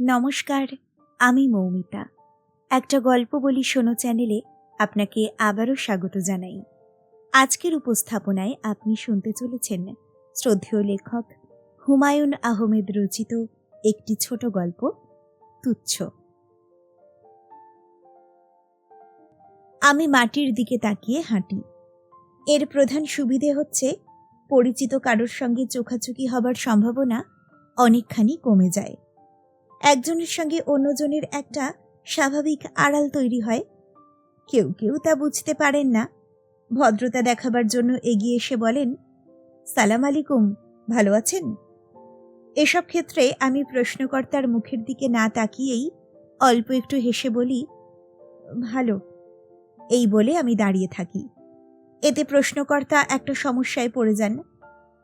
নমস্কার, আমি মৌমিতা। একটা গল্প বলি শোনো চ্যানেলে আপনাকে আবারও স্বাগত জানাই। আজকের উপস্থাপনায় আপনি শুনতে চলেছেন শ্রদ্ধেয় লেখক হুমায়ুন আহমেদ রচিত একটি ছোট গল্প, তুচ্ছ। আমি মাটির দিকে তাকিয়ে হাঁটি। এর প্রধান সুবিধে হচ্ছে পরিচিত কারোর সঙ্গে চোখাচোখি হবার সম্ভাবনা অনেকখানি কমে যায়। একজনের সঙ্গে অন্যজনের একটা স্বাভাবিক আড়াল তৈরি হয়। কেউ কেউ তা বুঝতে পারেন না। ভদ্রতা দেখাবার জন্য এগিয়ে এসে বলেন, সালাম আলাইকুম, ভালো আছেন? এসব ক্ষেত্রে আমি প্রশ্নকর্তার মুখের দিকে না তাকিয়েই অল্প একটু হেসে বলি, ভালো। এই বলে আমি দাঁড়িয়ে থাকি। এতে প্রশ্নকর্তা একটা সমস্যায় পড়ে যান।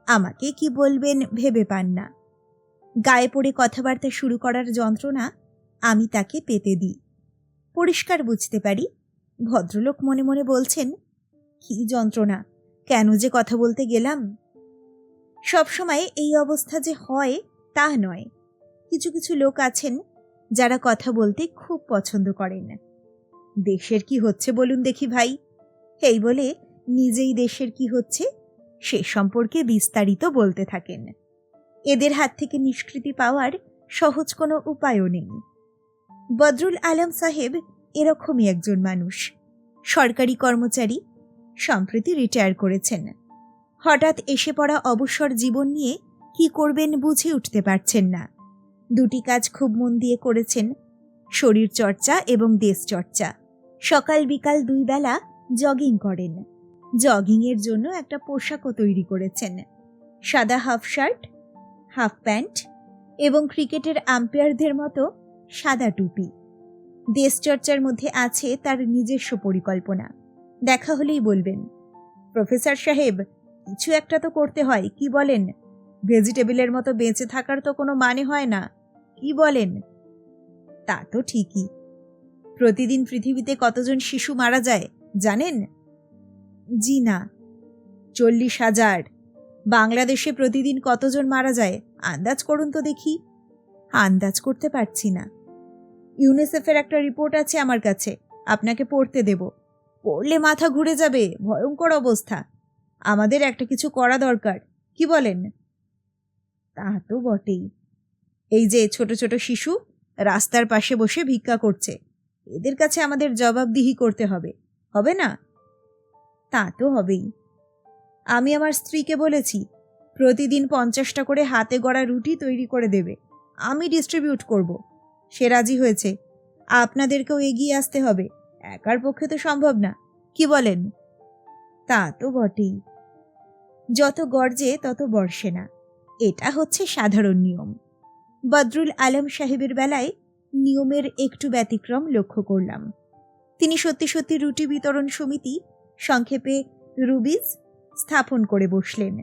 আমাকে কি বলবেন ভেবে পান না। গায়ে পড়ে কথাবার্তা শুরু করার যন্ত্রণা আমি তাকে পেতে দিই। পরিষ্কার বুঝতে পারি ভদ্রলোক মনে মনে বলছেন, কি যন্ত্রণা, কেন যে কথা বলতে গেলাম। সবসময় এই অবস্থা যে হয় তা নয়। কিছু কিছু লোক আছেন যারা কথা বলতে খুব পছন্দ করেন। দেশের কি হচ্ছে বলুন দেখি ভাই, এই বলে নিজেই দেশের কি হচ্ছে সে সম্পর্কে বিস্তারিত বলতে থাকেন। এদের হাত থেকে নিষ্কৃতি পাওয়ার সহজ কোনো উপায়ও নেই। বদরুল আলম সাহেব এরকমই একজন মানুষ। সরকারি কর্মচারী, সম্প্রতি রিটায়ার করেছেন। হঠাৎ এসে পড়া অবসর জীবন নিয়ে কি করবেন বুঝে উঠতে পারছেন না। দুটি কাজ খুব মন দিয়ে করেছেন, শরীর চর্চা এবং দেশ চর্চা। সকাল বিকাল 2 বেলা জগিং করেন। জগিংয়ের জন্য একটা পোশাকও তৈরি করেছেন, সাদা হাফ শার্ট, হাফ প্যান্ট এবং ক্রিকেটের আম্পায়ারদের মতো সাদা টুপি। দেশচর্চার মধ্যে আছে তার নিজস্ব পরিকল্পনা। দেখা হলেই বলবেন, প্রফেসর সাহেব, কিছু একটা তো করতে হয়, কি বলেন? ভেজিটেবলের মতো বেঁচে থাকার তো কোনো মানে হয় না, কি বলেন? তা তো ঠিকই। প্রতিদিন পৃথিবীতে কতজন শিশু মারা যায় জানেন? জি না। 40,000। বাংলাদেশে প্রতিদিন কতজন মারা যায় আন্দাজ করুন তো দেখি। আন্দাজ করতে পারছি না। ইউনিসেফের একটা রিপোর্ট আছে আমার কাছে, আপনাকে পড়তে দেব। পড়লে মাথা ঘুরে যাবে, ভয়ঙ্কর অবস্থা। আমাদের একটা কিছু করা দরকার, কি বলেন? তা তো বটেই। এই যে ছোট ছোট শিশু রাস্তার পাশে বসে ভিক্ষা করছে, এদের কাছে আমাদের জবাবদিহি করতে হবে, হবে না? তা তো হবেই। আমি আমার স্ত্রীকে বলেছি প্রতিদিন 50টা করে হাতে গড়া রুটি তৈরি করে দেবে, আমি ডিস্ট্রিবিউট করব। সে রাজি হয়েছে। আপনাদেরকেও এগিয়ে আসতে হবে, একার পক্ষে তো সম্ভব না, কি বলেন? তা তো বটেই। যত গর্জে তত বর্ষে না, এটা হচ্ছে সাধারণ নিয়ম। বদরুল আলম সাহেবের বেলায় নিয়মের একটু ব্যতিক্রম লক্ষ্য করলাম। তিনি সত্যি সত্যি রুটি বিতরণ সমিতি, সংক্ষেপে রুবিজ, স্থাপন করে বসলেন।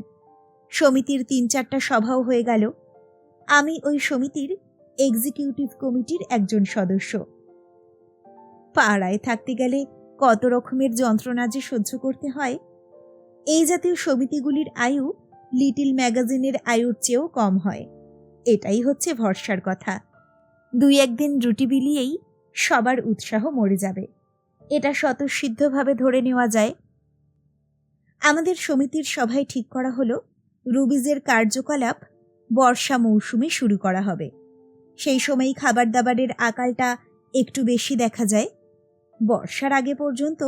সমিতির 3-4টা সভাও হয়ে গেল। আমি ওই সমিতির এক্সিকিউটিভ কমিটির একজন সদস্য। পাড়ায় থাকতে গেলে কত রকমের যন্ত্রণা যে সহ্য করতে হয়। এই জাতীয় সমিতিগুলির আয়ু লিটল ম্যাগাজিনের আয়ুর চেয়েও কম হয়, এটাই হচ্ছে ভরসার কথা। 2-1 দিন রুটি বিলিয়েই সবার উৎসাহ মরে যাবে, এটা স্বতঃসিদ্ধভাবে ধরে নেওয়া যায়। আমাদের সমিতির সভায় ঠিক করা হলো রুবিজের কার্যকলাপ বর্ষা মৌসুমে শুরু করা হবে। সেই সময়ই খাবার দাবারের আকালটা একটু বেশি দেখা যায়। বর্ষার আগে পর্যন্ত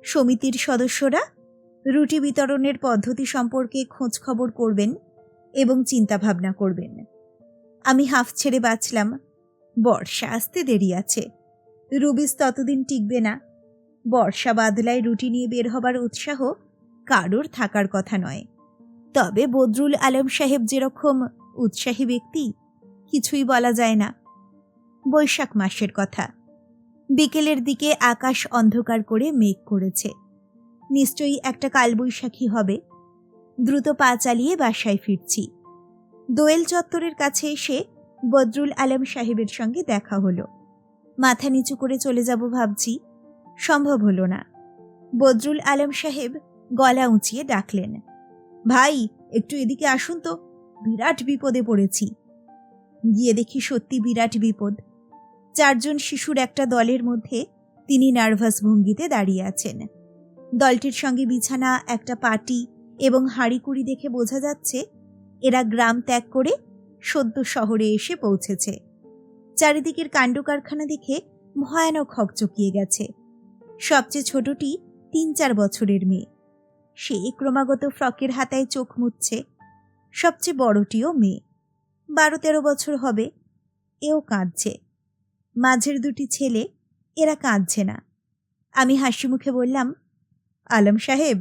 সমিতির সদস্যরা রুটি বিতরণের পদ্ধতি সম্পর্কে খোঁজ খবর করবেন এবং চিন্তাভাবনা করবেন। আমি হাফ ছেড়ে বাঁচলাম, বর্ষা আসতে দেরি আছে, রুবিজ ততদিন টিকবে না। বর্ষা বাদলায় রুটি নিয়ে বের হবার উৎসাহ কারোর থাকার কথা নয়। তবে বদরুল আলম সাহেব যেরকম উৎসাহী ব্যক্তি, কিছুই বলা যায় না। বৈশাখ মাসের কথা। বিকেলের দিকে আকাশ অন্ধকার করে মেঘ করেছে, নিশ্চয়ই একটা কালবৈশাখী হবে। দ্রুত পা চালিয়ে বাসায় ফিরছি। দোয়েল চত্বরের কাছে এসে বদরুল আলম সাহেবের সঙ্গে দেখা হলো। মাথা নিচু করে চলে যাব ভাবছি, সম্ভব হলো না। বদরুল আলম সাহেব গলা উঁচিয়ে ডাকলেন, ভাই একটু এদিকে আসুন তো, বিরাট বিপদে পড়েছি। গিয়ে দেখি সত্যি বিরাট বিপদ। 4 জন শিশুর একটা দলের মধ্যে তিনি নার্ভাস ভঙ্গিতে দাঁড়িয়ে আছেন। দলটির সঙ্গে বিছানা, একটা পাটি এবং হাঁড়িকুড়ি দেখে বোঝা যাচ্ছে এরা গ্রাম ত্যাগ করে সদ্য শহরে এসে পৌঁছেছে। চারিদিকের কাণ্ডকারখানা দেখে ভয়ানক হকচকিয়ে গেছে। সবচেয়ে ছোটটি 3-4 বছরের মেয়ে, সে ক্রমাগত ফ্রকের হাতায় চোখ মুছছে। সবচেয়ে বড়টিও মেয়ে, 12-13 বছর হবে, এও কাঁদছে। মাঝের দুটি ছেলে, এরা কাঁদছে না। আমি হাসি মুখে বললাম, আলম সাহেব,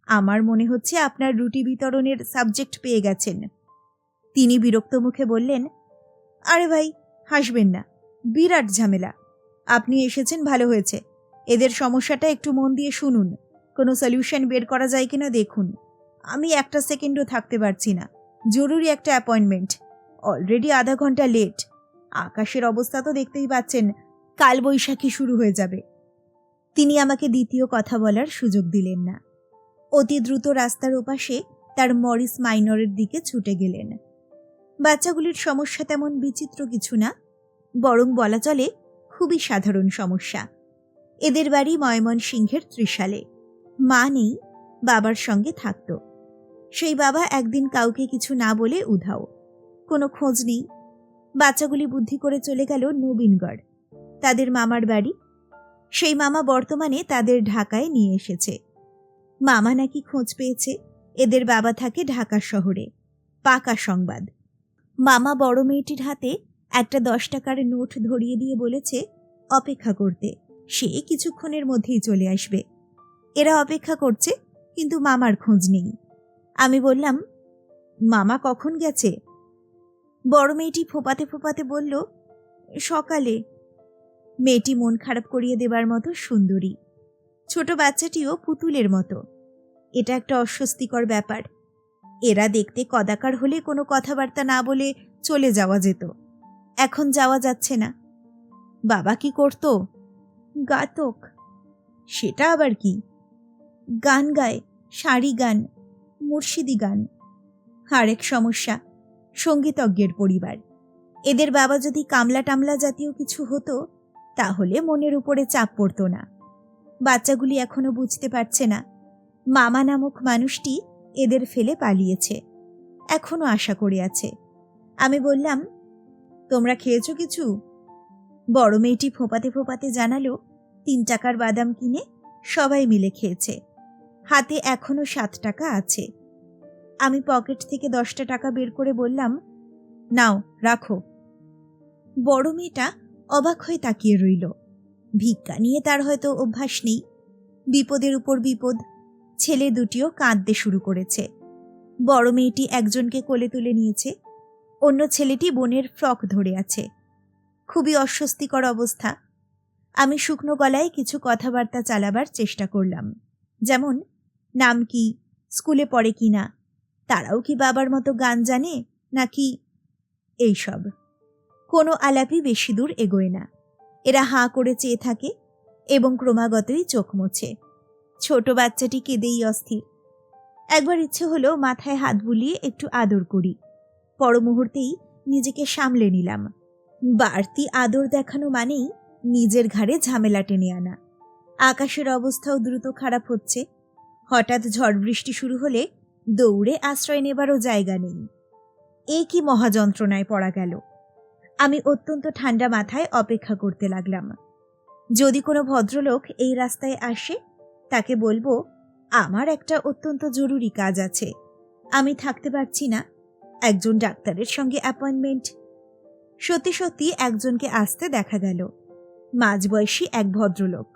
আমার মনে হচ্ছে আপনার রুটি বিতরণের সাবজেক্ট পেয়ে গেছেন। তিনি বিরক্ত মুখে বললেন, আরে ভাই, হাসবেন না, বিরাট ঝামেলা। আপনি এসেছেন ভালো হয়েছে। এদের সমস্যাটা একটু মন দিয়ে শুনুন, কোনো সলিউশন বের করা যায় কিনা দেখুন। আমি একটা সেকেন্ডও থাকতে পারছি না, জরুরি একটা অ্যাপয়েন্টমেন্ট। অলরেডি আধা ঘন্টা লেট। আকাশের অবস্থা তো দেখতেই পাচ্ছেন, কাল বৈশাখী শুরু হয়ে যাবে। তিনি আমাকে দ্বিতীয় কথা বলার সুযোগ দিলেন না। অতি দ্রুত রাস্তার ওপাশে তার মরিস মাইনরের দিকে ছুটে গেলেন। বাচ্চাগুলির সমস্যা তেমন বিচিত্র কিছু না, বরং বলা চলে খুবই সাধারণ সমস্যা। এদের বাড়ি ময়মনসিংহের ত্রিশালে। মা নেই, বাবার সঙ্গে থাকত। সেই বাবা একদিন কাউকে কিছু না বলে উধাও, কোনো খোঁজ নেই। বাচ্চাগুলি বুদ্ধি করে চলে গেল নবীনগড়, তাদের মামার বাড়ি। সেই মামা বর্তমানে তাদের ঢাকায় নিয়ে এসেছে। মামা নাকি খোঁজ পেয়েছে এদের বাবা থাকে ঢাকা শহরে। পাকা সংবাদ। মামা বড় মেয়েটির হাতে একটা 10 টাকার নোট ধরিয়ে দিয়ে বলেছে অপেক্ষা করতে, সে কিছুক্ষণের মধ্যেই চলে আসবে। এরা অপেক্ষা করছে, কিন্তু মামার খোঁজ নেই। আমি বললাম, মামা কখন গেছে? বড় মেয়েটি ফোপাতে ফোপাতে বলল, সকালে। মেয়েটি মন খারাপ করিয়ে দেবার মতো সুন্দরী, ছোট বাচ্চাটিও পুতুলের মতো। এটা একটা অস্বস্তিকর ব্যাপার। এরা দেখতে কদাকার হলে কোনো কথাবার্তা না বলে চলে যাওয়া যেত, এখন যাওয়া যাচ্ছে না। বাবা কি করত? গাতক। সেটা আবার কি? গান গায়, সারি গান, মুর্শিদি গান। আরেক সমস্যা, সঙ্গীতজ্ঞের পরিবার। এদের বাবা যদি কামলা টামলা জাতীয় কিছু হতো তাহলে মনের উপরে চাপ পড়তো না। বাচ্চাগুলি এখনো বুঝতে পারছে না মামা নামক মানুষটি এদের ফেলে পালিয়েছে, এখনো আশা করে আছে। আমি বললাম, তোমরা খেয়েছো কিছু? বড় মেয়েটি ফোঁপাতে ফোঁপাতে জানালো, 3 টাকার বাদাম কিনে সবাই মিলে খেয়েছে। হাতে এখনো 7 টাকা আছে। আমি পকেট থেকে 10টা টাকা বের করে বললাম, নাও রাখো। বড় মেয়েটা অবাক হয়ে তাকিয়ে রইল। ভিক্ষা নিয়ে তার হয়তো অভ্যাস নেই। বিপদের উপর বিপদ। ছেলে দুটিও কাঁদতে শুরু করেছে। বড় মেয়েটি একজনকে কোলে তুলে নিয়েছে, অন্য ছেলেটি বোনের ফ্রক ধরে আছে। খুবই অস্বস্তিকর অবস্থা। আমি শুকনো গলায় কিছু কথাবার্তা চালাবার চেষ্টা করলাম, যেমন নাম কি, স্কুলে পড়ে কি না, তারাও কি বাবার মতো গান জানে নাকি, এইসব। কোনো আলাপই বেশি দূর এগোয় না। এরা হাঁ করে চেয়ে থাকে এবং ক্রমাগতই চোখ মোছে। ছোট বাচ্চাটি কেঁদেই অস্থির। একবার ইচ্ছে হলো মাথায় হাত বুলিয়ে একটু আদর করি। পর মুহূর্তেই নিজেকে সামলে নিলাম। বাড়তি আদর দেখানো মানেই নিজের ঘাড়ে ঝামেলা টেনে আনা। আকাশের অবস্থাও দ্রুত খারাপ হচ্ছে। হঠাৎ ঝড় বৃষ্টি শুরু হলে দৌড়ে আশ্রয় নেবারও জায়গা নেই। এ কি মহাযন্ত্রণায় পড়া গেল। আমি অত্যন্ত ঠান্ডা মাথায় অপেক্ষা করতে লাগলাম। যদি কোনো ভদ্রলোক এই রাস্তায় আসে তাকে বলবো, আমার একটা অত্যন্ত জরুরি কাজ আছে, আমি থাকতে পারছি না, একজন ডাক্তারের সঙ্গে অ্যাপয়েন্টমেন্ট। সত্যি সত্যি একজনকে আসতে দেখা গেল। মাঝবয়সী এক ভদ্রলোক।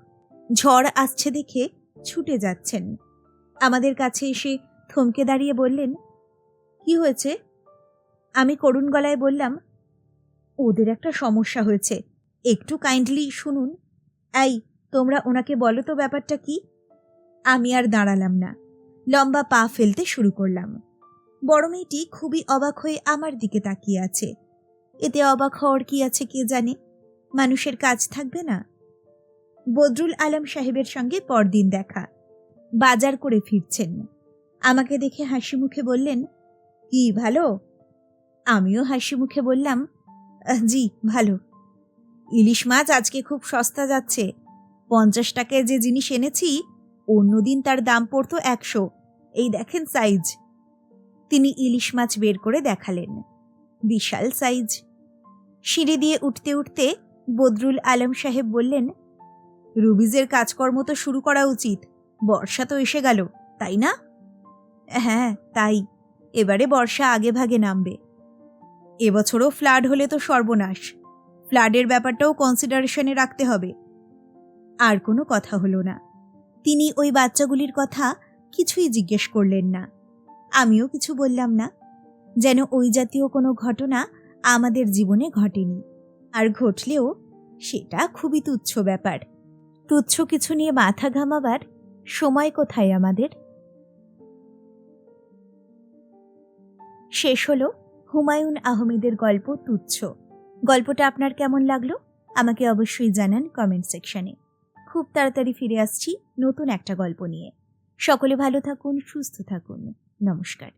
ঝড় আসছে দেখে ছুটে যাচ্ছেন। আমাদের কাছে এসে থমকে দাঁড়িয়ে বললেন, কি হয়েছে? আমি করুণ গলায় বললাম, ওদের একটা সমস্যা হয়েছে, একটু কাইন্ডলি শুনুন। এই, তোমরা ওনাকে বলো তো ব্যাপারটা কি। আমি আর দাঁড়ালাম না, লম্বা পা ফেলতে শুরু করলাম। বড় মেয়েটি খুবই অবাক হয়ে আমার দিকে তাকিয়ে আছে। এতে অবাক হওয়ার কি আছে কে জানে, মানুষের কাজ থাকবে না। বদরুল আলম সাহেবের সঙ্গে পরদিন দেখা, বাজার করে ফিরছেন। আমাকে দেখে হাসি মুখে বললেন, কি ভালো? আমিও হাসি মুখে বললাম, জি ভালো। ইলিশ মাছ আজকে খুব সস্তা যাচ্ছে। 50 টাকায় যে জিনিস এনেছি অন্যদিন তার দাম পড়তো 100। এই দেখেন সাইজ। তিনি ইলিশ মাছ বের করে দেখালেন। বিশাল সাইজ। সিঁড়ি দিয়ে উঠতে উঠতে বদরুল আলম সাহেব বললেন, রুবিজের কাজকর্ম তো শুরু করা উচিত। বর্ষা তো এসে গেল, তাই না? হ্যাঁ তাই, এবারে বর্ষা আগে ভাগে নামবে। এবছরও ফ্লাড হলে তো সর্বনাশ। ফ্লাডের ব্যাপারটাও কনসিডারেশনে রাখতে হবে। আর কোনো কথা হলো না। তিনি ওই বাচ্চাগুলির কথা কিছুই জিজ্ঞেস করলেন না। আমিও কিছু বললাম না, যেন ওই জাতীয় কোনো ঘটনা আমাদের জীবনে ঘটেনি। আর ঘটলেও সেটা খুবই তুচ্ছ ব্যাপার। তুচ্ছ কিছু নিয়ে মাথা ঘামাবার সময় কোথায় আমাদের? শেষ হলো হুমায়ুন আহমেদের গল্প তুচ্ছ। গল্পটা আপনার কেমন লাগলো আমাকে অবশ্যই জানান কমেন্ট সেকশনে। খুব তাড়াতাড়ি ফিরে আসছি নতুন একটা গল্প নিয়ে। সকলে ভালো থাকুন, সুস্থ থাকুন। নমস্কার।